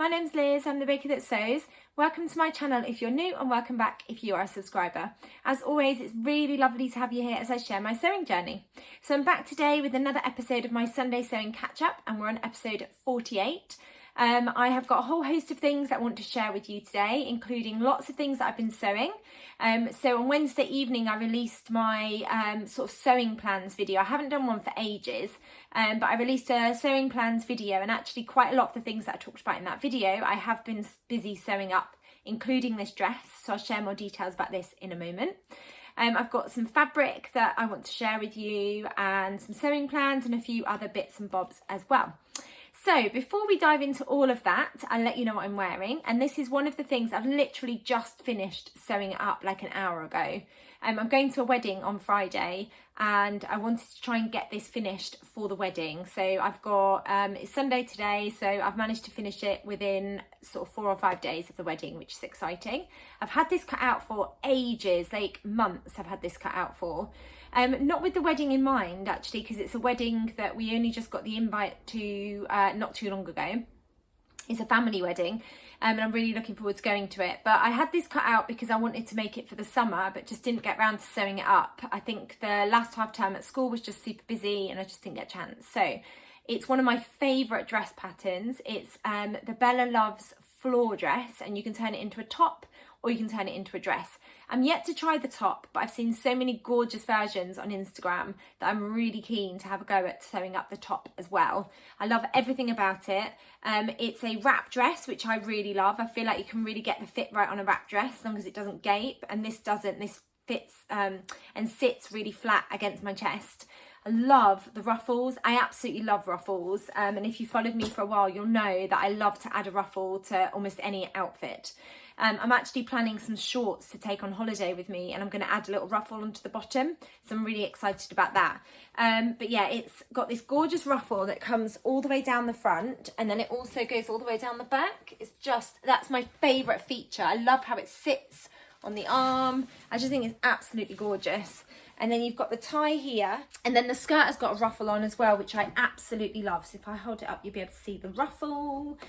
my name's Liz, I'm the baker that sews. Welcome to my channel if you're new, and welcome back if you are a subscriber. As always, it's really lovely to have you here as I share my sewing journey. So I'm back today with another episode of my Sunday sewing catch up, and we're on episode 48. I have got a whole host of things that I want to share with you today, including lots of things that I've been sewing. So on Wednesday evening, I released my sort of sewing plans video. I haven't done one for ages, but I released a sewing plans video, and actually quite a lot of the things that I talked about in that video, I have been busy sewing up, including this dress. So I'll share more details about this in a moment. I've got some fabric that I want to share with you, and some sewing plans, and a few other bits and bobs as well. So before we dive into all of that, I'll let you know what I'm wearing. And this is one of the things I've literally just finished sewing it up like an hour ago. I'm going to a wedding on Friday, and I wanted to try and get this finished for the wedding. So I've got, it's Sunday today, so I've managed to finish it within sort of 4 or 5 days of the wedding, which is exciting. I've had this cut out for ages, like months I've had this cut out for. Not with the wedding in mind, actually, because it's a wedding that we only just got the invite to not too long ago. It's a family wedding, and I'm really looking forward to going to it. But I had this cut out because I wanted to make it for the summer, but just didn't get around to sewing it up. I think the last half term at school was just super busy, and I just didn't get a chance. So it's one of my favourite dress patterns. It's the Bella Loves floor dress, and you can turn it into a top or you can turn it into a dress. I'm yet to try the top, but I've seen so many gorgeous versions on Instagram that I'm really keen to have a go at sewing up the top as well. I love everything about it. It's a wrap dress, which I really love. I feel like you can really get the fit right on a wrap dress as long as it doesn't gape, and this doesn't. This fits and sits really flat against my chest. I love the ruffles. I absolutely love ruffles, and if you followed me for a while, you'll know that I love to add a ruffle to almost any outfit. I'm actually planning some shorts to take on holiday with me, and I'm going to add a little ruffle onto the bottom, so I'm really excited about that. But yeah, it's got this gorgeous ruffle that comes all the way down the front, and then it also goes all the way down the back. It's just, that's my favourite feature. I love how it sits on the arm. I just think it's absolutely gorgeous. And then you've got the tie here, and then the skirt has got a ruffle on as well, which I absolutely love. So if I hold it up, you'll be able to see the ruffle.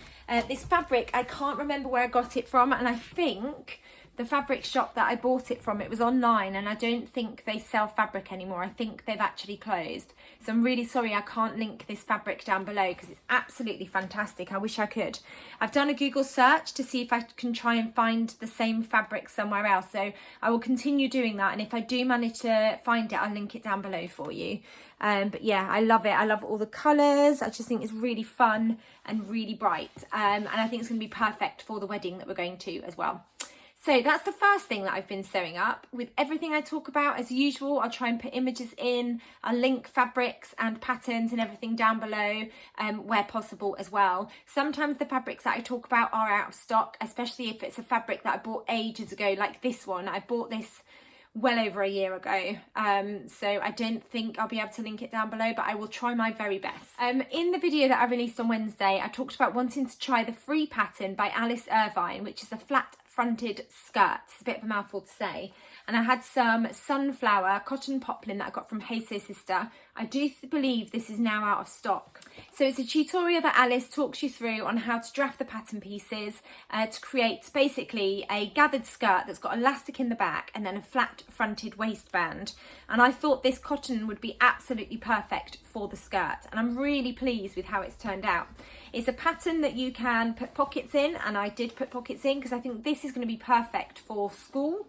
This fabric, I can't remember where I got it from, and I think the fabric shop that I bought it from, it was online, and I don't think they sell fabric anymore. I think they've actually closed. So I'm really sorry I can't link this fabric down below, because it's absolutely fantastic. I wish I could. I've done a Google search to see if I can try and find the same fabric somewhere else. So I will continue doing that, and if I do manage to find it, I'll link it down below for you. But yeah, I love it. I love all the colours. I just think it's really fun and really bright. And I think it's going to be perfect for the wedding that we're going to as well. So that's the first thing that I've been sewing up. With everything I talk about, as usual, I'll try and put images in. I'll link fabrics and patterns and everything down below where possible as well. Sometimes the fabrics that I talk about are out of stock, especially if it's a fabric that I bought ages ago, like this one. I bought this well over a year ago, so I don't think I'll be able to link it down below, but I will try my very best. In the video that I released on Wednesday, I talked about wanting to try the Free pattern by Alice Irvine, which is a flat fronted skirt. It's a bit of a mouthful to say. And I had some sunflower cotton poplin that I got from Hey Sew Sister. I do believe this is now out of stock. So it's a tutorial that Alice talks you through on how to draft the pattern pieces to create basically a gathered skirt that's got elastic in the back and then a flat fronted waistband. And I thought this cotton would be absolutely perfect for the skirt, and I'm really pleased with how it's turned out. It's a pattern that you can put pockets in, and I did put pockets in because I think this is going to be perfect for school.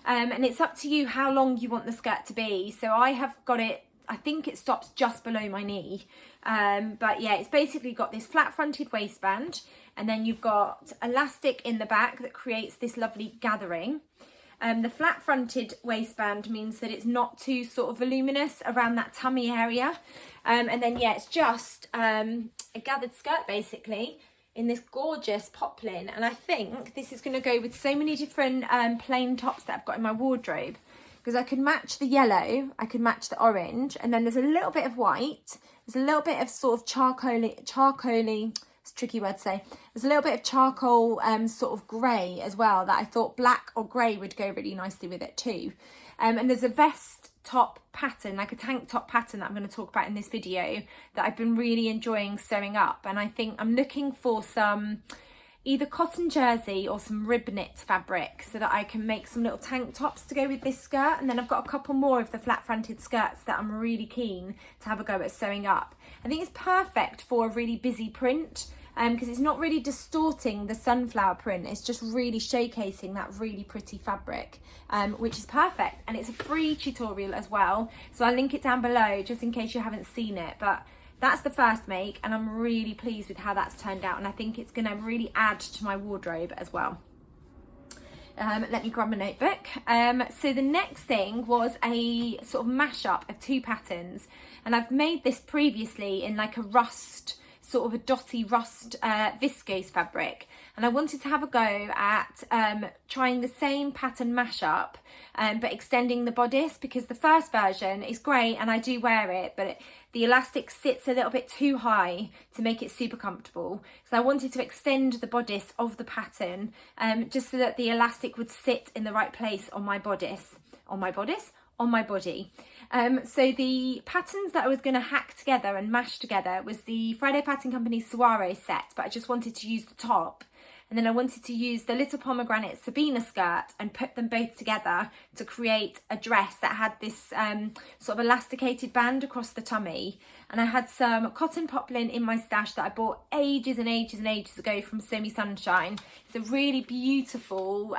And it's up to you how long you want the skirt to be. So I have got it, I think it stops just below my knee. But yeah, it's basically got this flat fronted waistband, and then you've got elastic in the back that creates this lovely gathering. The flat fronted waistband means that it's not too sort of voluminous around that tummy area. And then yeah, it's just a gathered skirt basically in this gorgeous poplin. And I think this is going to go with so many different plain tops that I've got in my wardrobe, because I could match the yellow, I could match the orange, and then there's a little bit of white, there's a little bit of sort of charcoaly, it's a tricky word to say, there's a little bit of charcoal sort of grey as well that I thought black or grey would go really nicely with it too. And there's a vest top pattern, like a tank top pattern, that I'm going to talk about in this video that I've been really enjoying sewing up. And I think I'm looking for some either cotton jersey or some rib knit fabric so that I can make some little tank tops to go with this skirt. And then I've got a couple more of the flat fronted skirts that I'm really keen to have a go at sewing up. I think it's perfect for a really busy print because it's not really distorting the sunflower print, it's just really showcasing that really pretty fabric, which is perfect. And it's a free tutorial as well, so I'll link it down below just in case you haven't seen it. But that's the first make and I'm really pleased with how that's turned out, and I think it's going to really add to my wardrobe as well. Let me grab my notebook. So the next thing was a sort of mashup of two patterns, and I've made this previously in like a rust, sort of a dotty rust viscose fabric, and I wanted to have a go at trying the same pattern mashup but extending the bodice, because the first version is great and I do wear it, but the elastic sits a little bit too high to make it super comfortable. So I wanted to extend the bodice of the pattern just so that the elastic would sit in the right place on my bodice, on my body. So the patterns that I was going to hack together and mash together was the Friday Pattern Company Soiree set, but I just wanted to use the top. And then I wanted to use the Little Pomegranate Sabina skirt and put them both together to create a dress that had this sort of elasticated band across the tummy. And I had some cotton poplin in my stash that I bought ages and ages and ages ago from Sewmesunshine. It's a really beautiful,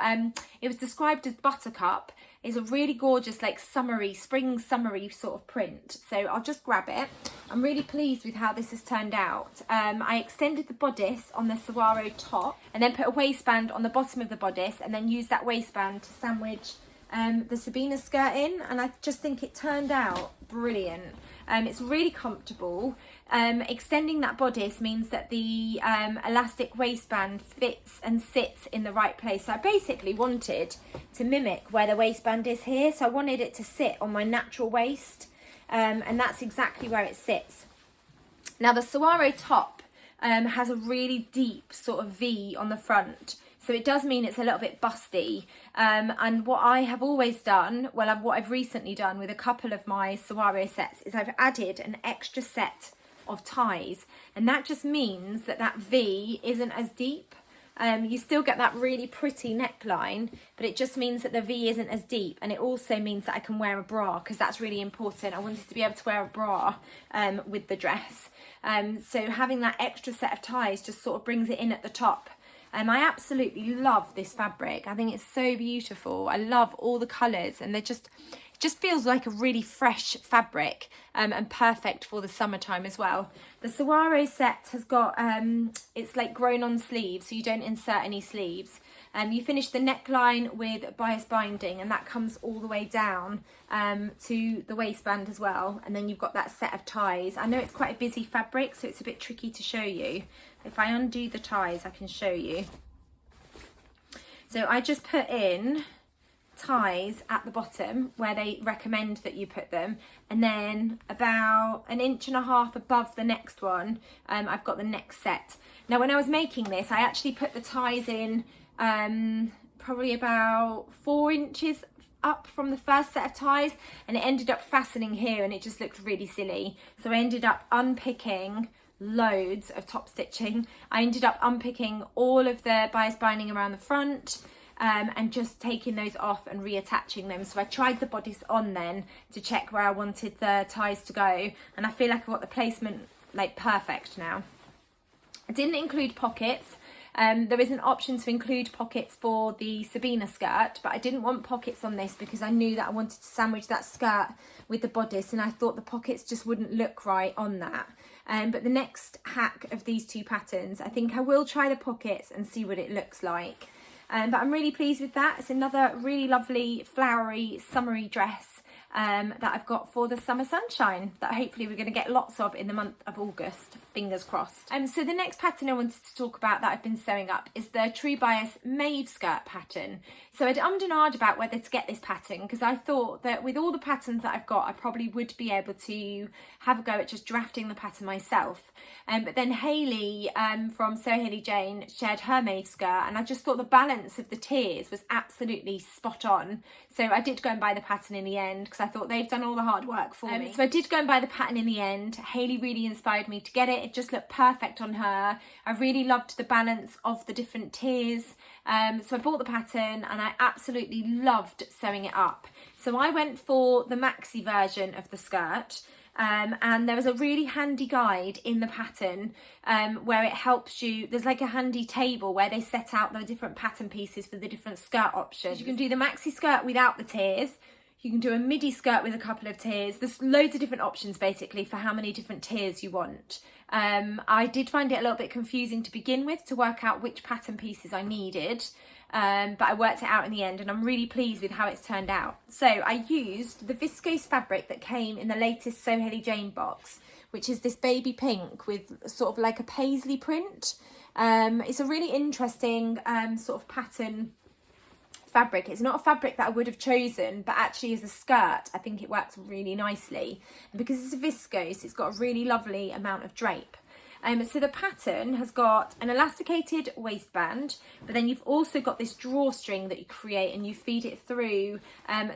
it was described as buttercup. It's a really gorgeous, like summery, spring summery sort of print. So I'll just grab it. I'm really pleased with how this has turned out. I extended the bodice on the Soiree top and then put a waistband on the bottom of the bodice and then used that waistband to sandwich the Sabina skirt in, and I just think it turned out brilliant. It's really comfortable. Extending that bodice means that the elastic waistband fits and sits in the right place. So I basically wanted to mimic where the waistband is here, so I wanted it to sit on my natural waist, and that's exactly where it sits. Now the Soiree top has a really deep sort of V on the front, so it does mean it's a little bit busty, and what I have always done, well, what I've recently done with a couple of my Soiree sets is I've added an extra set of ties, and that just means that that V isn't as deep. You still get that really pretty neckline, but it just means that the V isn't as deep, and it also means that I can wear a bra, because that's really important. I wanted to be able to wear a bra with the dress, so having that extra set of ties just sort of brings it in at the top. I absolutely love this fabric. I think it's so beautiful. I love all the colours, and it just feels like a really fresh fabric, and perfect for the summertime as well. The Soiree set has got, it's like grown on sleeves, so you don't insert any sleeves. You finish the neckline with bias binding, and that comes all the way down to the waistband as well. And then you've got that set of ties. I know it's quite a busy fabric, so it's a bit tricky to show you. If I undo the ties, I can show you. So I just put in ties at the bottom where they recommend that you put them, and then about 1.5 inches above the next one, I've got the next set. Now when I was making this, I actually put the ties in probably about 4 inches up from the first set of ties, and it ended up fastening here, and it just looked really silly. So I ended up unpicking loads of top stitching. I ended up unpicking all of the bias binding around the front, and just taking those off and reattaching them. So I tried the bodice on then to check where I wanted the ties to go, and I feel like I've got the placement like perfect now. I didn't include pockets. There is an option to include pockets for the Sabina skirt, but I didn't want pockets on this because I knew that I wanted to sandwich that skirt with the bodice, and I thought the pockets just wouldn't look right on that. But the next hack of these two patterns, I think I will try the pockets and see what it looks like. But I'm really pleased with that. It's another really lovely flowery summery dress that I've got for the summer sunshine that hopefully we're going to get lots of in the month of August, fingers crossed. So the next pattern I wanted to talk about that I've been sewing up is the True Bias Mave skirt pattern. So I'd ummed and ahed about whether to get this pattern because I thought that with all the patterns that I've got, I probably would be able to have a go at just drafting the pattern myself. But then Hayley from Sew Hayley Jane shared her Mave skirt, and I just thought the balance of the tiers was absolutely spot on. So I did go and buy the pattern in the end because I thought they've done all the hard work for me. So I did go and buy the pattern in the end. Hayley really inspired me to get it. It just looked perfect on her. I really loved the balance of the different tiers. So I bought the pattern and I absolutely loved sewing it up. So I went for the maxi version of the skirt. And there was a really handy guide in the pattern where it helps you. There's like a handy table where they set out the different pattern pieces for the different skirt options. You can do the maxi skirt without the tiers. You can do a midi skirt with a couple of tiers. There's loads of different options basically for how many different tiers you want. I did find it a little bit confusing to begin with to work out which pattern pieces I needed. But I worked it out in the end and I'm really pleased with how it's turned out. So I used the viscose fabric that came in the latest So Hayley Jane box, which is this baby pink with sort of like a paisley print. It's a really interesting sort of pattern fabric. It's not a fabric that I would have chosen, but actually as a skirt, I think it works really nicely. And because it's a viscose, it's got a really lovely amount of drape. So the pattern has got an elasticated waistband, but then you've also got this drawstring that you create and you feed it through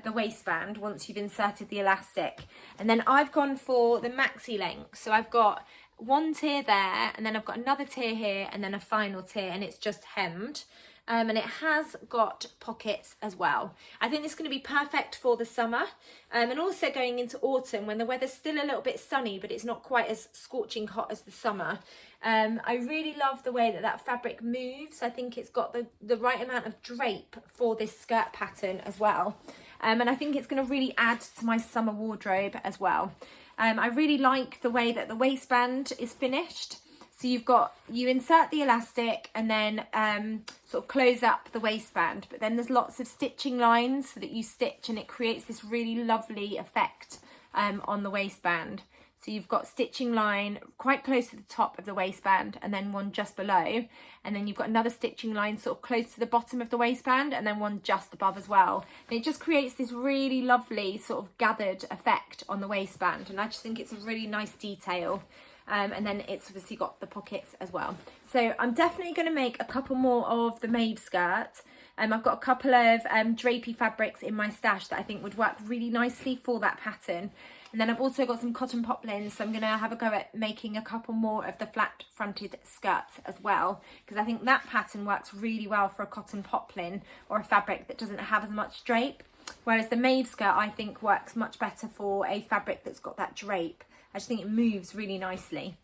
the waistband once you've inserted the elastic. And then I've gone for the maxi length. So I've got one tier there and then I've got another tier here and then a final tier, and it's just hemmed. And it has got pockets as well. I think this is going to be perfect for the summer and also going into autumn when the weather's still a little bit sunny, but it's not quite as scorching hot as the summer. I really love the way that that fabric moves. I think it's got the right amount of drape for this skirt pattern as well. And I think it's going to really add to my summer wardrobe as well. I really like the way that the waistband is finished. So you insert the elastic and then sort of close up the waistband, but then there's lots of stitching lines so that you stitch and it creates this really lovely effect on the waistband. So you've got stitching line quite close to the top of the waistband and then one just below. And then you've got another stitching line sort of close to the bottom of the waistband and then one just above as well. And it just creates this really lovely sort of gathered effect on the waistband. And I just think it's a really nice detail. And then it's obviously got the pockets as well. So I'm definitely going to make a couple more of the Mave skirt. I've got a couple of drapey fabrics in my stash that I think would work really nicely for that pattern. And then I've also got some cotton poplins, so I'm going to have a go at making a couple more of the flat fronted skirts as well, because I think that pattern works really well for a cotton poplin or a fabric that doesn't have as much drape. Whereas the Mave skirt I think works much better for a fabric that's got that drape. I just think it moves really nicely.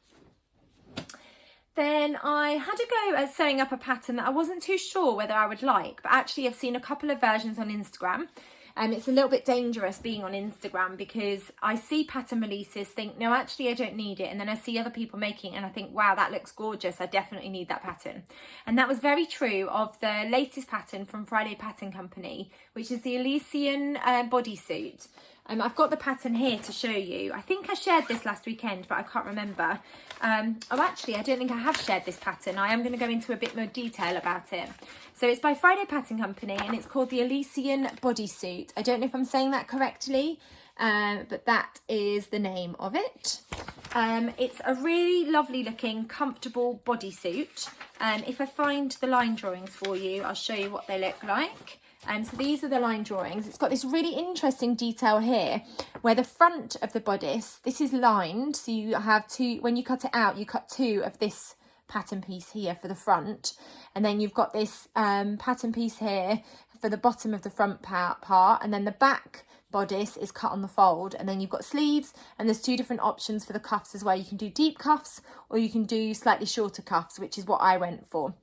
Then I had to go at sewing up a pattern that I wasn't too sure whether I would like, but actually I've seen a couple of versions on Instagram. It's a little bit dangerous being on Instagram because I see pattern releases, think, no, actually I don't need it. And then I see other people making it and I think, wow, that looks gorgeous. I definitely need that pattern. And that was very true of the latest pattern from Friday Pattern Company, which is the Elysian bodysuit. I've got the pattern here to show you. I think I shared this last weekend, but I can't remember. Oh, actually, I don't think I have shared this pattern. I am going to go into a bit more detail about it. So it's by Friday Pattern Company and it's called the Elysian bodysuit. I don't know if I'm saying that correctly, but that is the name of it. It's a really lovely looking, comfortable bodysuit. If I find the line drawings for you, I'll show you what they look like. So these are the line drawings. It's got this really interesting detail here where the front of the bodice, this is lined. So you have two, when you cut it out, you cut two of this pattern piece here for the front. And then you've got this pattern piece here for the bottom of the front part. And then the back bodice is cut on the fold. And then you've got sleeves and there's two different options for the cuffs as well. You can do deep cuffs or you can do slightly shorter cuffs, which is what I went for.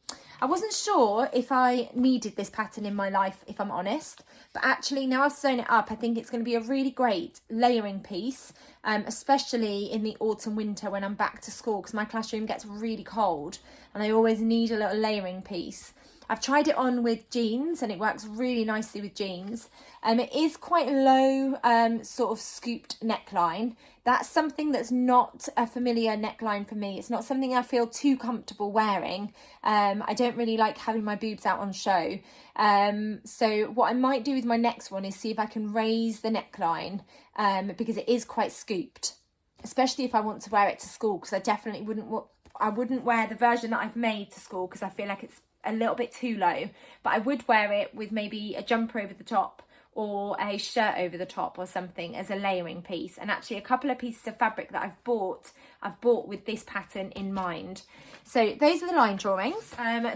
I wasn't sure if I needed this pattern in my life, if I'm honest, but actually now I've sewn it up, I think it's going to be a really great layering piece, especially in the autumn winter when I'm back to school, because my classroom gets really cold and I always need a little layering piece. I've tried it on with jeans and it works really nicely with jeans. It is quite a low sort of scooped neckline. That's something that's not a familiar neckline for me. It's not something I feel too comfortable wearing. I don't really like having my boobs out on show. So what I might do with my next one is see if I can raise the neckline because it is quite scooped, especially if I want to wear it to school, because I definitely wouldn't wear the version that I've made to school because I feel like it's a little bit too low, but I would wear it with maybe a jumper over the top or a shirt over the top or something as a layering piece. And actually a couple of pieces of fabric that I've bought with this pattern in mind. So those are the line drawings.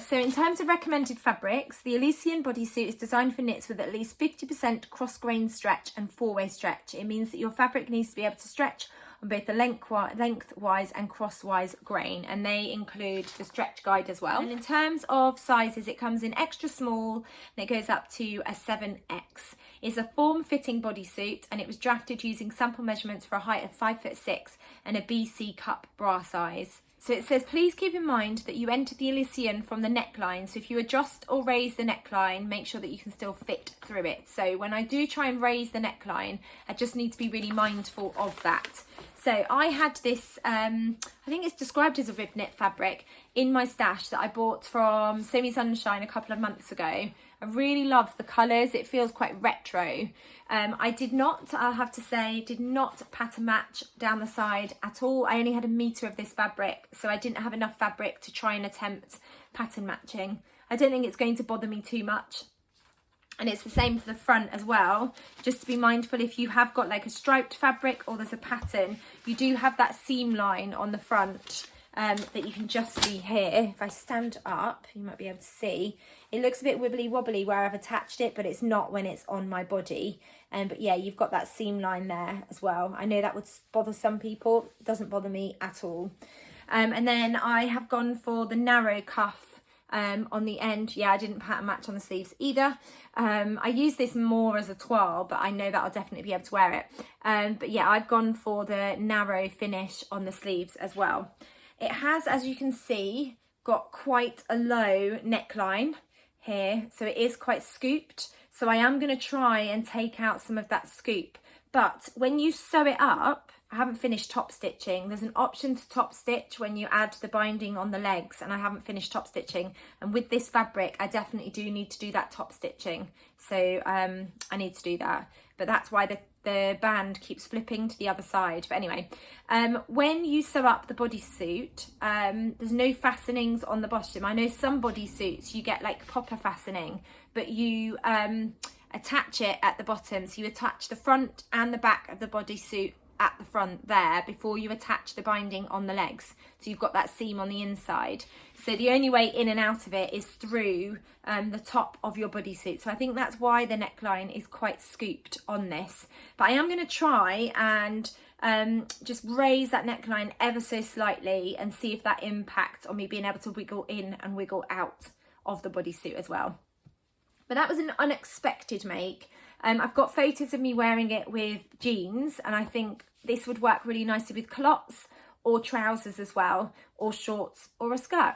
So in terms of recommended fabrics, the Elysian bodysuit is designed for knits with at least 50% cross-grain stretch and four-way stretch. It means that your fabric needs to be able to stretch on both the lengthwise and crosswise grain, and they include the stretch guide as well. And in terms of sizes, it comes in extra small and it goes up to a 7X. It's a form-fitting bodysuit and it was drafted using sample measurements for a height of 5'6" and a BC cup bra size. So it says, please keep in mind that you enter the Elysian from the neckline. So if you adjust or raise the neckline, make sure that you can still fit through it. So when I do try and raise the neckline, I just need to be really mindful of that. So I had this, I think it's described as a rib knit fabric in my stash that I bought from Sewmesunshine a couple of months ago. I really love the colours. It feels quite retro. I did not, I'll have to say, did not pattern match down the side at all. I only had 1 metre of this fabric, so I didn't have enough fabric to try and attempt pattern matching. I don't think it's going to bother me too much. And it's the same for the front as well. Just to be mindful, if you have got like a striped fabric or there's a pattern, you do have that seam line on the front that you can just see here. If I stand up, you might be able to see. It looks a bit wibbly wobbly where I've attached it, but it's not when it's on my body. But yeah, you've got that seam line there as well. I know that would bother some people. It doesn't bother me at all. And then I have gone for the narrow cuff on the end. Yeah, I didn't pattern match on the sleeves either. I use this more as a toile, but I know that I'll definitely be able to wear it. But yeah, I've gone for the narrow finish on the sleeves as well. It has, as you can see, got quite a low neckline here, so it is quite scooped. So I am going to try and take out some of that scoop. But when you sew it up, I haven't finished top stitching. There's an option to top stitch when you add the binding on the legs, and I haven't finished top stitching. And with this fabric, I definitely do need to do that top stitching. So I need to do that. But that's why the band keeps flipping to the other side. But anyway, when you sew up the bodysuit, there's no fastenings on the bottom. I know some bodysuits you get like popper fastening, but you attach it at the bottom. So you attach the front and the back of the bodysuit at the front there before you attach the binding on the legs, so you've got that seam on the inside. So the only way in and out of it is through the top of your bodysuit. So I think that's why the neckline is quite scooped on this. But I am going to try and just raise that neckline ever so slightly and see if that impacts on me being able to wiggle in and wiggle out of the bodysuit as well. But that was an unexpected make. I've got photos of me wearing it with jeans, and I think this would work really nicely with culottes or trousers as well, or shorts or a skirt.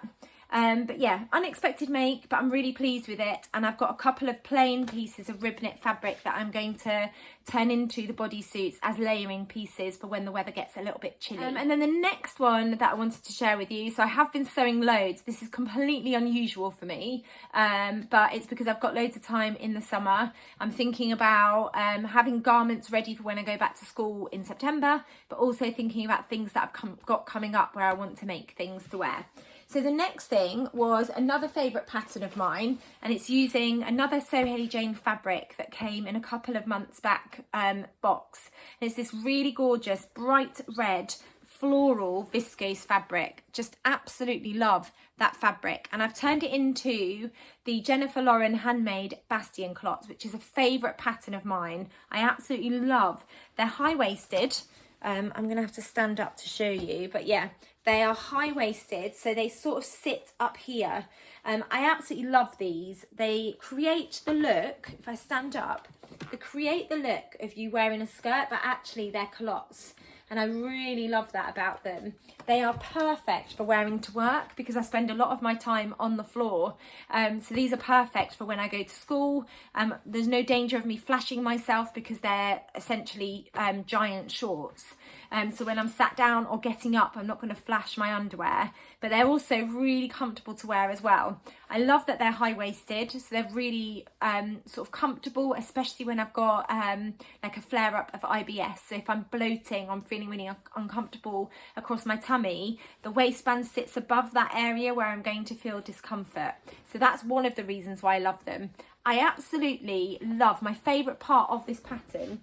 But yeah, unexpected make, but I'm really pleased with it. And I've got a couple of plain pieces of rib knit fabric that I'm going to turn into the bodysuits as layering pieces for when the weather gets a little bit chilly. And then the next one that I wanted to share with you, so I have been sewing loads. This is completely unusual for me, but it's because I've got loads of time in the summer. I'm thinking about having garments ready for when I go back to school in September, but also thinking about things that I've got coming up where I want to make things to wear. So the next thing was another favourite pattern of mine, and it's using another Sew Hayley Jane fabric that came in a couple of months back box. And it's this really gorgeous bright red floral viscose fabric. Just absolutely love that fabric, and I've turned it into the Jennifer Lauren handmade Bastion culottes, which is a favourite pattern of mine. I absolutely love. They're high-waisted. I'm going to have to stand up to show you, but yeah, they are high-waisted, so they sort of sit up here. I absolutely love these. They create the look, if I stand up, they create the look of you wearing a skirt, but actually they're culottes. And I really love that about them. They are perfect for wearing to work because I spend a lot of my time on the floor. So these are perfect for when I go to school. There's no danger of me flashing myself because they're essentially giant shorts. So when I'm sat down or getting up, I'm not going to flash my underwear, but they're also really comfortable to wear as well. I love that they're high-waisted, so they're really sort of comfortable, especially when I've got like a flare-up of IBS. So if I'm bloating, I'm feeling really uncomfortable across my tummy, the waistband sits above that area where I'm going to feel discomfort. So that's one of the reasons why I love them. I absolutely love, my favourite part of this pattern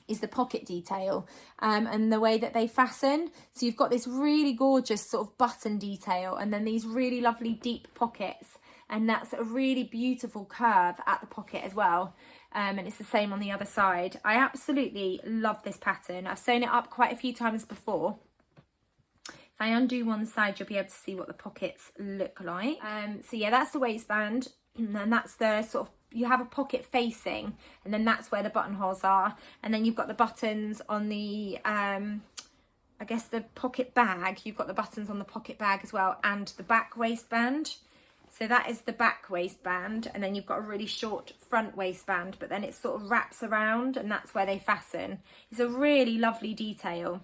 is the pocket detail and the way that they fasten. So you've got this really gorgeous sort of button detail, and then these really lovely deep pockets, and that's a really beautiful curve at the pocket as well. And it's the same on the other side. I absolutely love this pattern. I've sewn it up quite a few times before. If I undo one side, you'll be able to see what the pockets look like. So yeah, that's the waistband, and that's the sort of, you have a pocket facing, and then that's where the buttonholes are, and then you've got the buttons on the I guess the pocket bag. You've got the buttons on the pocket bag as well, and the back waistband. So that is the back waistband, and then you've got a really short front waistband, but then it sort of wraps around, and that's where they fasten. It's a really lovely detail,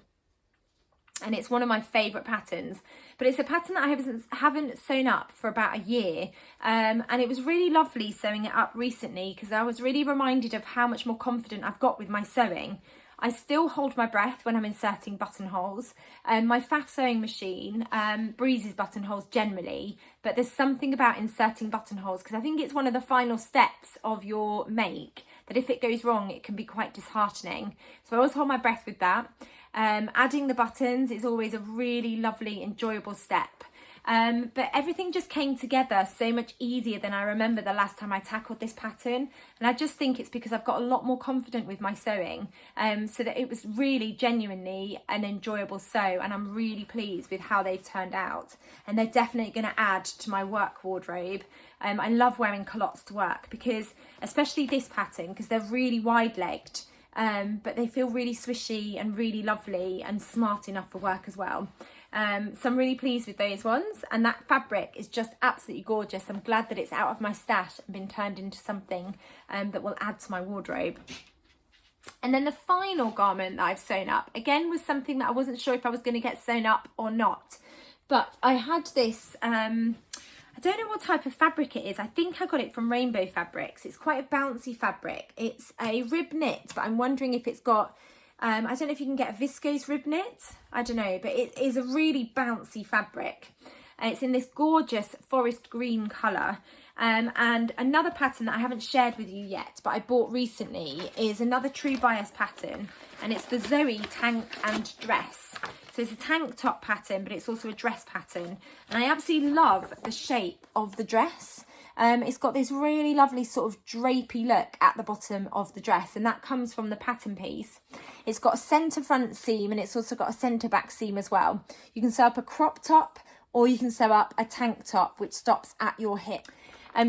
and it's one of my favourite patterns. But it's a pattern that I haven't sewn up for about a year, and it was really lovely sewing it up recently, because I was really reminded of how much more confident I've got with my sewing. I still hold my breath when I'm inserting buttonholes. My fast sewing machine breezes buttonholes generally, but there's something about inserting buttonholes, because I think it's one of the final steps of your make, that if it goes wrong, it can be quite disheartening. So I always hold my breath with that. Adding the buttons is always a really lovely, enjoyable step. But everything just came together so much easier than I remember the last time I tackled this pattern. And I just think it's because I've got a lot more confident with my sewing, so that it was really genuinely an enjoyable sew, and I'm really pleased with how they've turned out. And they're definitely going to add to my work wardrobe. I love wearing culottes to work, because especially this pattern, because they're really wide-legged, but they feel really swishy and really lovely and smart enough for work as well. So I'm really pleased with those ones, and that fabric is just absolutely gorgeous. I'm glad that it's out of my stash and been turned into something that will add to my wardrobe. And then the final garment that I've sewn up, again, was something that I wasn't sure if I was going to get sewn up or not, but I had this, I don't know what type of fabric it is. I think I got it from Rainbow Fabrics. It's quite a bouncy fabric. It's a rib knit, but I'm wondering if it's got, I don't know if you can get a viscose rib knit. I don't know, but it is a really bouncy fabric. It's in this gorgeous forest green colour. And another pattern that I haven't shared with you yet, but I bought recently, is another True Bias pattern. And it's the Zoe tank and dress. So it's a tank top pattern, but it's also a dress pattern. And I absolutely love the shape of the dress. It's got this really lovely sort of drapey look at the bottom of the dress, and that comes from the pattern piece. It's got a centre front seam, and it's also got a centre back seam as well. You can sew up a crop top, or you can sew up a tank top which stops at your hip.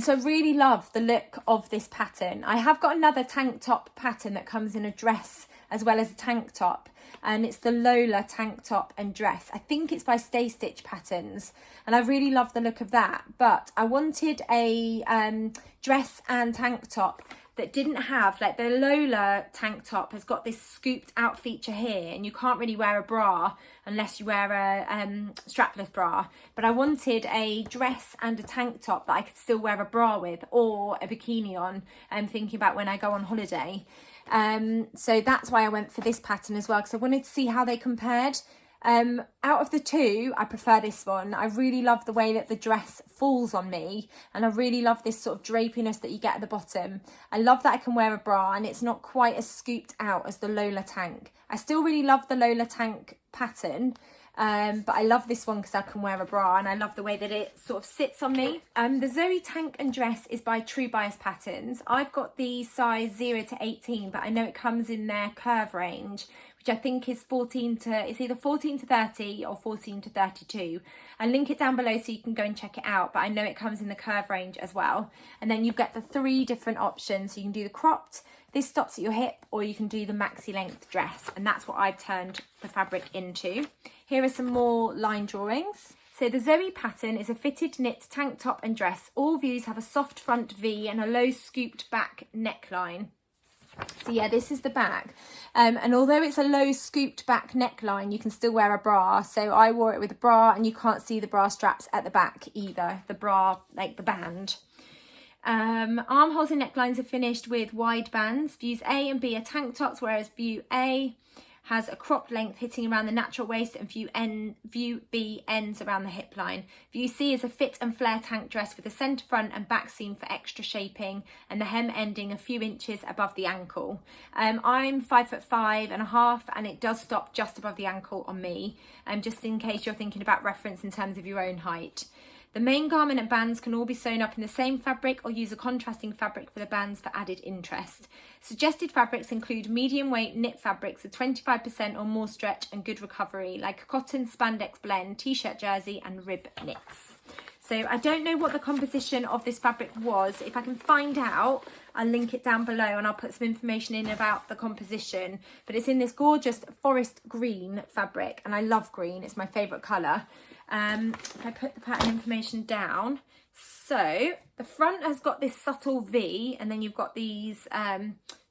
So I really love the look of this pattern. I have got another tank top pattern that comes in a dress as well as a tank top, and it's the Lola tank top and dress. I think it's by Stay Stitch Patterns, and I really love the look of that. But I wanted a dress and tank top that didn't have, like, the Lola tank top has got this scooped out feature here, and you can't really wear a bra unless you wear a strapless bra. But I wanted a dress and a tank top that I could still wear a bra with, or a bikini on. I'm thinking about when I go on holiday. So that's why I went for this pattern as well, because I wanted to see how they compared. Out of the two, I prefer this one. I really love the way that the dress falls on me, and I really love this sort of drapiness that you get at the bottom. I love that I can wear a bra, and it's not quite as scooped out as the Lola tank. I still really love the Lola tank pattern, but I love this one because I can wear a bra, and I love the way that it sort of sits on me. The Zoe tank and dress is by True Bias Patterns. I've got the size 0 to 18, but I know it comes in their curve range, which I think is it's either 14 to 30 or 14 to 32. I'll link it down below so you can go and check it out, but I know it comes in the curve range as well. And then you get the 3 different options. So you can do the cropped, this stops at your hip, or you can do the maxi length dress, and that's what I've turned the fabric into. Here are some more line drawings. So the Zoe pattern is a fitted knit tank top and dress. All views have a soft front V and a low scooped back neckline. So yeah, this is the back, and although it's a low scooped back neckline, you can still wear a bra. So I wore it with a bra, and you can't see the bra straps at the back either, the bra, like the band. Armholes and necklines are finished with wide bands. Views A and B are tank tops, whereas view A has a crop length hitting around the natural waist, and view B ends around the hip line. View C is a fit and flare tank dress with a centre front and back seam for extra shaping, and the hem ending a few inches above the ankle. I'm 5'5.5", and it does stop just above the ankle on me, just in case you're thinking about reference in terms of your own height. The main garment and bands can all be sewn up in the same fabric, or use a contrasting fabric for the bands for added interest. Suggested fabrics include medium weight knit fabrics with 25% or more stretch and good recovery, like cotton, spandex blend, t-shirt jersey and rib knits. So I don't know what the composition of this fabric was. If I can find out, I'll link it down below, and I'll put some information in about the composition. But it's in this gorgeous forest green fabric, and I love green, it's my favourite colour. If I put the pattern information down, so the front has got this subtle V, and then you've got these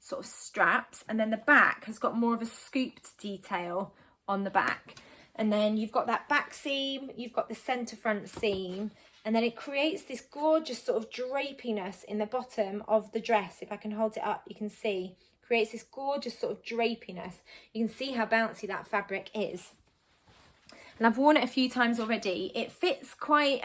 sort of straps, and then the back has got more of a scooped detail on the back, and then you've got that back seam, you've got the centre front seam, and then it creates this gorgeous sort of drapiness in the bottom of the dress. If I can hold it up, you can see, creates this gorgeous sort of drapiness. You can see how bouncy that fabric is. And I've worn it a few times already. It fits quite,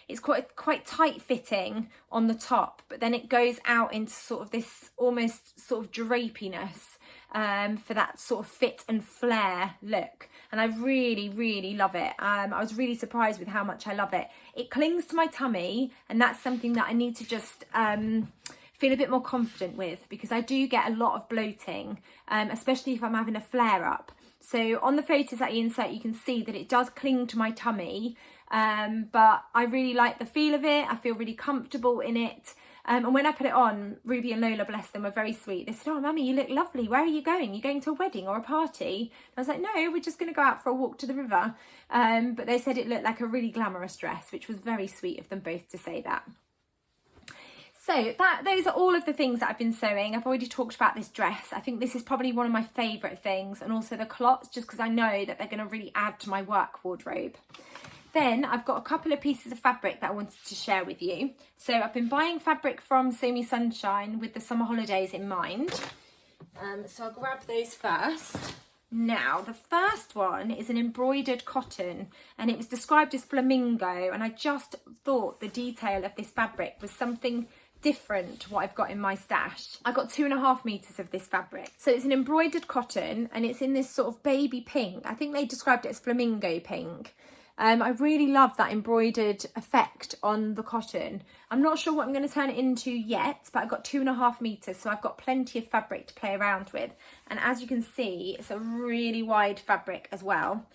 it's quite tight fitting on the top, but then it goes out into sort of this almost sort of drapiness for that sort of fit and flare look. And I really, really love it. I was really surprised with how much I love it. It clings to my tummy, and that's something that I need to just feel a bit more confident with, because I do get a lot of bloating, especially if I'm having a flare up. So on the photos that I insert, you can see that it does cling to my tummy, but I really like the feel of it. I feel really comfortable in it. And when I put it on, Ruby and Lola, bless them, were very sweet. They said, "Oh, Mummy, you look lovely. Where are you going? Are you going to a wedding or a party?" I was like, "No, we're just going to go out for a walk to the river." But they said it looked like a really glamorous dress, which was very sweet of them both to say that. So those are all of the things that I've been sewing. I've already talked about this dress. I think this is probably one of my favourite things, and also the culottes, just because I know that they're going to really add to my work wardrobe. Then I've got a couple of pieces of fabric that I wanted to share with you. So I've been buying fabric from Sewmesunshine with the summer holidays in mind. So I'll grab those first. Now, the first one is an embroidered cotton, and it was described as flamingo, and I just thought the detail of this fabric was something different to what I've got in my stash. I got 2.5 meters of this fabric. So it's an embroidered cotton, and it's in this sort of baby pink. I think they described it as flamingo pink. I really love that embroidered effect on the cotton. I'm not sure what I'm going to turn it into yet, but I've got 2.5 meters, so I've got plenty of fabric to play around with. And as you can see, it's a really wide fabric as well.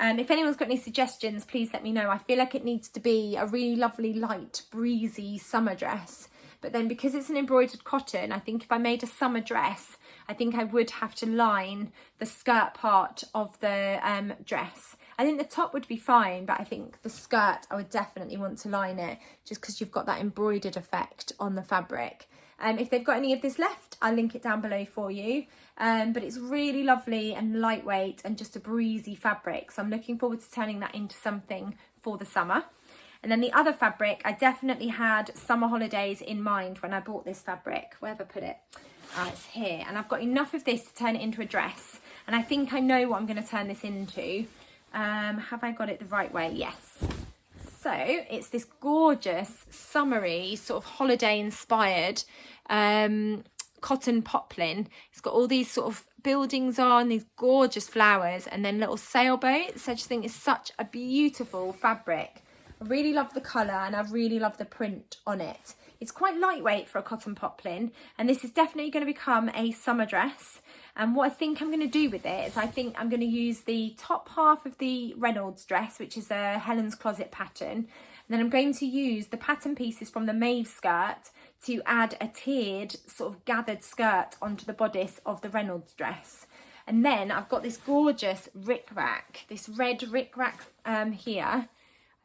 If anyone's got any suggestions, please let me know. I feel like it needs to be a really lovely, light, breezy summer dress. But then because it's an embroidered cotton, I think if I made a summer dress, I think I would have to line the skirt part of the dress. I think the top would be fine, but I think the skirt, I would definitely want to line it, just because you've got that embroidered effect on the fabric. If they've got any of this left, I'll link it down below for you. But it's really lovely and lightweight and just a breezy fabric. So I'm looking forward to turning that into something for the summer. And then the other fabric, I definitely had summer holidays in mind when I bought this fabric. Where have I put it? It's here. And I've got enough of this to turn it into a dress. And I think I know what I'm going to turn this into. Have I got it the right way? Yes. So it's this gorgeous, summery, sort of holiday inspired cotton poplin. It's got all these sort of buildings on, these gorgeous flowers, and then little sailboats. I just think it's such a beautiful fabric. I really love the colour, and I really love the print on it. It's quite lightweight for a cotton poplin, and this is definitely going to become a summer dress. And what I think I'm going to do with it is I think I'm going to use the top half of the Reynolds dress, which is a Helen's Closet pattern. And then I'm going to use the pattern pieces from the Mave skirt to add a tiered sort of gathered skirt onto the bodice of the Reynolds dress. And then I've got this gorgeous rickrack, this red rickrack here.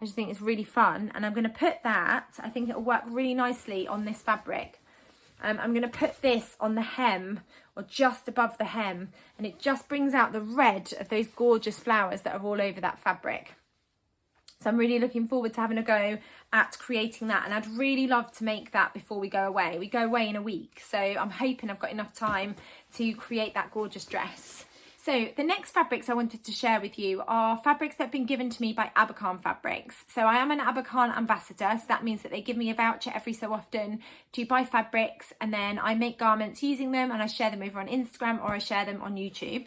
I just think it's really fun, and I'm going to put that, I think it'll work really nicely on this fabric. I'm going to put this on the hem, or just above the hem, and it just brings out the red of those gorgeous flowers that are all over that fabric. So I'm really looking forward to having a go at creating that, and I'd really love to make that before we go away. We go away in a week, so I'm hoping I've got enough time to create that gorgeous dress. So the next fabrics I wanted to share with you are fabrics that have been given to me by Abakhan Fabrics. So I am an Abakhan ambassador, so that means that they give me a voucher every so often to buy fabrics, and then I make garments using them and I share them over on Instagram or I share them on YouTube.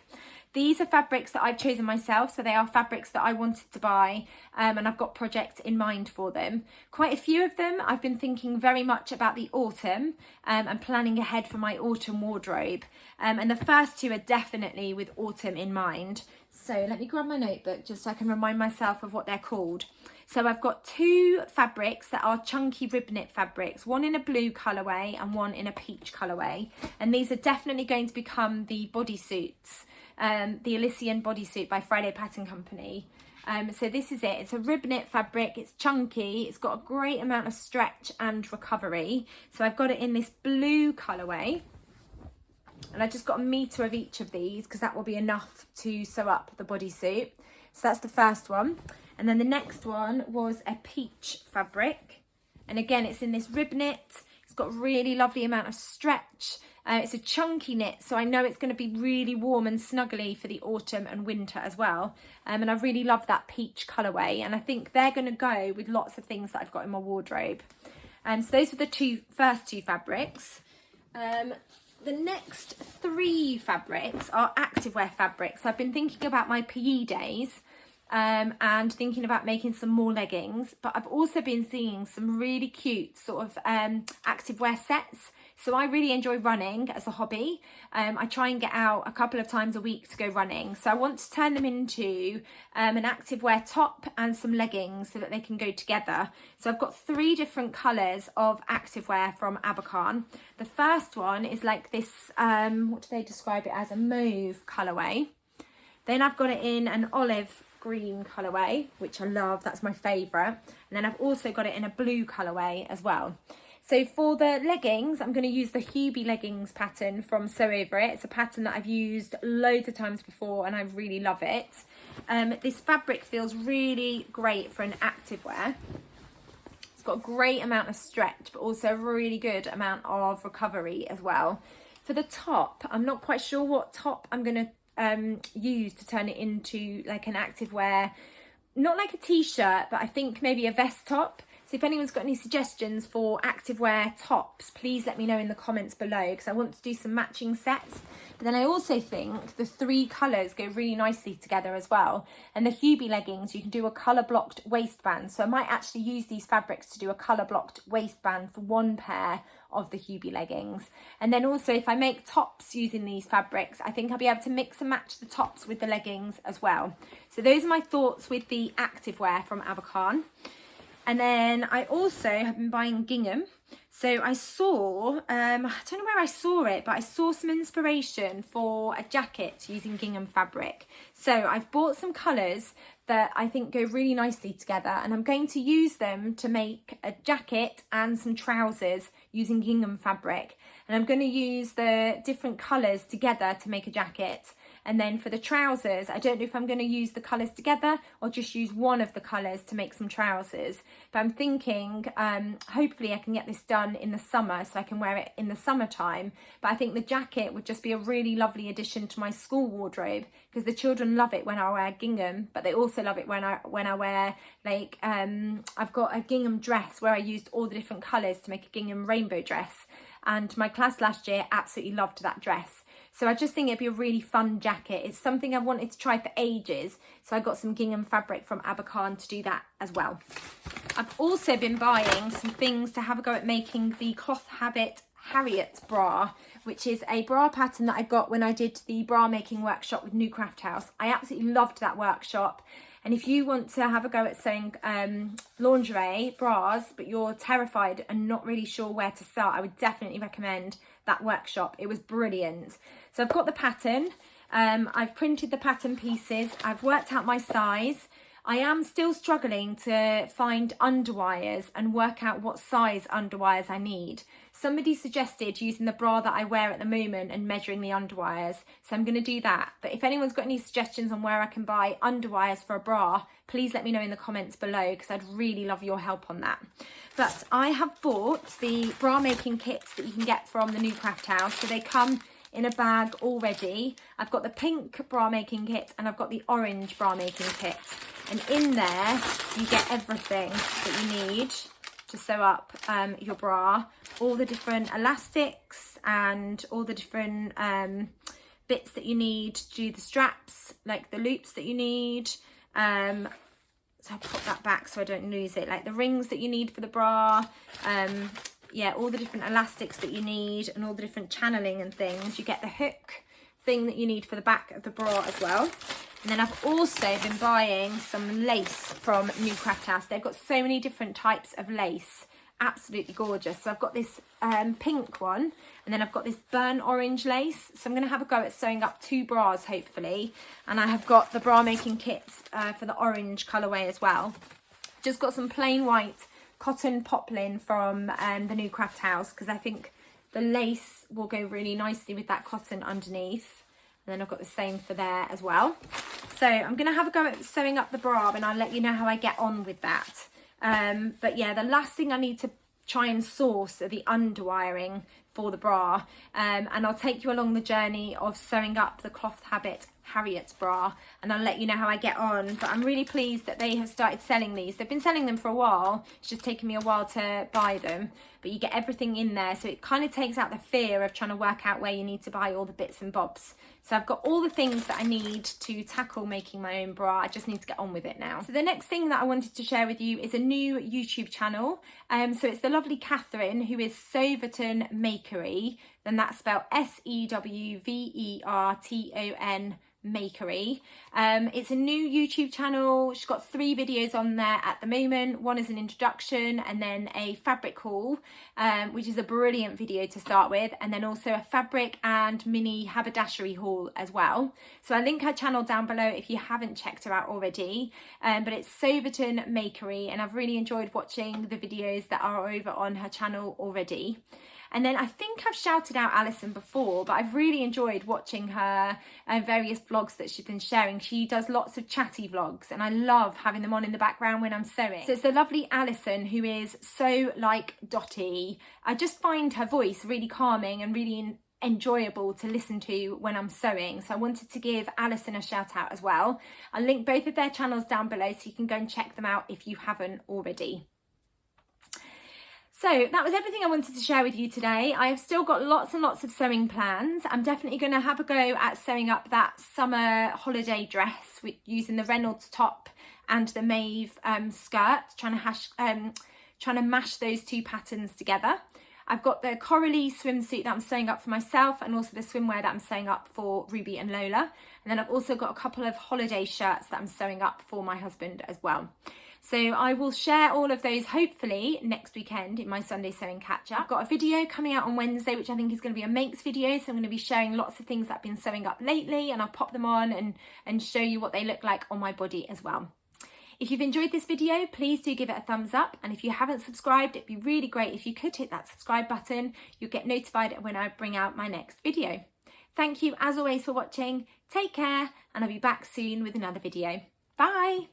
These are fabrics that I've chosen myself, so they are fabrics that I wanted to buy, and I've got projects in mind for them. Quite a few of them I've been thinking very much about the autumn and planning ahead for my autumn wardrobe. And the first two are definitely with autumn in mind. So let me grab my notebook just so I can remind myself of what they're called. So I've got two fabrics that are chunky rib knit fabrics, one in a blue colourway and one in a peach colourway. And these are definitely going to become the bodysuits. The Elysian bodysuit by Friday Pattern Company. So this is it. It's a rib knit fabric. It's chunky. It's got a great amount of stretch and recovery. So I've got it in this blue colourway. And I just got a metre of each of these because that will be enough to sew up the bodysuit. So that's the first one. And then the next one was a peach fabric. And again, it's in this rib knit. It's got a really lovely amount of stretch. It's a chunky knit, so I know it's going to be really warm and snuggly for the autumn and winter as well. And I really love that peach colourway, and I think they're going to go with lots of things that I've got in my wardrobe. So those were the first two fabrics. The next three fabrics are activewear fabrics. I've been thinking about my PE days and thinking about making some more leggings, but I've also been seeing some really cute sort of activewear sets. So I really enjoy running as a hobby. I try and get out a couple of times a week to go running. So I want to turn them into an activewear top and some leggings so that they can go together. So I've got three different colours of activewear from Abakhan. The first one is like this, what do they describe it as? A mauve colourway. Then I've got it in an olive green colourway, which I love. That's my favourite. And then I've also got it in a blue colourway as well. So for the leggings, I'm going to use the Hubie leggings pattern from Sew Over It. It's a pattern that I've used loads of times before and I really love it. This fabric feels really great for an activewear. It's got a great amount of stretch, but also a really good amount of recovery as well. For the top, I'm not quite sure what top I'm going to use to turn it into like an activewear. Not like a t-shirt, but I think maybe a vest top. So if anyone's got any suggestions for activewear tops, please let me know in the comments below because I want to do some matching sets. But then I also think the three colours go really nicely together as well. And the Hubie leggings, you can do a colour blocked waistband. So I might actually use these fabrics to do a colour blocked waistband for one pair of the Hubie leggings. And then also if I make tops using these fabrics, I think I'll be able to mix and match the tops with the leggings as well. So those are my thoughts with the activewear from Abakhan. And then I also have been buying gingham. So I saw, I don't know where I saw it, but I saw some inspiration for a jacket using gingham fabric. So I've bought some colours that I think go really nicely together, and I'm going to use them to make a jacket and some trousers using gingham fabric. And I'm going to use the different colours together to make a jacket. And then for the trousers, I don't know if I'm going to use the colours together or just use one of the colours to make some trousers. But I'm thinking, hopefully I can get this done in the summer so I can wear it in the summertime. But I think the jacket would just be a really lovely addition to my school wardrobe because the children love it when I wear gingham, but they also love it when I wear like, I've got a gingham dress where I used all the different colours to make a gingham rainbow dress. And my class last year absolutely loved that dress. So I just think it'd be a really fun jacket. It's something I've wanted to try for ages. So I got some gingham fabric from Abakhan to do that as well. I've also been buying some things to have a go at making the Cloth Habit Harriet bra, which is a bra pattern that I got when I did the bra making workshop with New Craft House. I absolutely loved that workshop. And if you want to have a go at sewing lingerie, bras, but you're terrified and not really sure where to start, I would definitely recommend that workshop. It was brilliant. So I've got the pattern. I've printed the pattern pieces. I've worked out my size. I am still struggling to find underwires and work out what size underwires I need. Somebody suggested using the bra that I wear at the moment and measuring the underwires, so I'm going to do that. But if anyone's got any suggestions on where I can buy underwires for a bra, please let me know in the comments below because I'd really love your help on that. But I have bought the bra making kits that you can get from the New Craft House. So they come in a bag already. I've got the pink bra making kit and I've got the orange bra making kit. And in there, you get everything that you need to sew up your bra. All the different elastics and all the different bits that you need to do the straps, like the loops that you need. So I'll put that back so I don't lose it. Like the rings that you need for the bra. Yeah, all the different elastics that you need and all the different channeling and things. You get the hook thing that you need for the back of the bra as well. And then I've also been buying some lace from New Craft House. They've got so many different types of lace. Absolutely gorgeous. So I've got this pink one, and then I've got this burnt orange lace. So I'm going to have a go at sewing up 2 bras, hopefully. And I have got the bra making kits for the orange colourway as well. Just got some plain white cotton poplin from the New Craft House, because I think the lace will go really nicely with that cotton underneath. And then I've got the same for there as well. So I'm going to have a go at sewing up the bra, and I'll let you know how I get on with that. But yeah, the last thing I need to try and source are the underwiring for the bra, and I'll take you along the journey of sewing up the Cloth Habit Harriet's bra, and I'll let you know how I get on. But I'm really pleased that they have started selling these. They've been selling them for a while. It's just taken me a while to buy them, but you get everything in there, so it kind of takes out the fear of trying to work out where you need to buy all the bits and bobs. So I've got all the things that I need to tackle making my own bra. I just need to get on with it now. So the next thing that I wanted to share with you is a new YouTube channel. So it's the lovely Catherine, who is Sewmesunshine Makery. Then that's spelled Sewverton Makery. It's a new YouTube channel. She's got 3 videos on there at the moment. One is an introduction, and then a fabric haul, which is a brilliant video to start with, and then also a fabric and mini haberdashery haul as well. So I'll link her channel down below if you haven't checked her out already. But it's Sewverton Makery, and I've really enjoyed watching the videos that are over on her channel already. And then I think I've shouted out Elysian before, but I've really enjoyed watching her various vlogs that she's been sharing. She does lots of chatty vlogs, and I love having them on in the background when I'm sewing. So it's the lovely Elysian, who is so like Dotty. I just find her voice really calming and really enjoyable to listen to when I'm sewing. So I wanted to give Elysian a shout out as well. I'll link both of their channels down below so you can go and check them out if you haven't already. So that was everything I wanted to share with you today. I have still got lots and lots of sewing plans. I'm definitely going to have a go at sewing up that summer holiday dress with using the Reynolds top and the Mave skirt, trying to mash those 2 patterns together. I've got the corally swimsuit that I'm sewing up for myself, and also the swimwear that I'm sewing up for Ruby and Lola. And then I've also got a couple of holiday shirts that I'm sewing up for my husband as well. So I will share all of those hopefully next weekend in my Sunday sewing catch up. I've got a video coming out on Wednesday, which I think is going to be a makes video. So I'm going to be sharing lots of things that I've been sewing up lately, and I'll pop them on and show you what they look like on my body as well. If you've enjoyed this video, please do give it a thumbs up. And if you haven't subscribed, it'd be really great if you could hit that subscribe button. You'll get notified when I bring out my next video. Thank you as always for watching. Take care, and I'll be back soon with another video. Bye.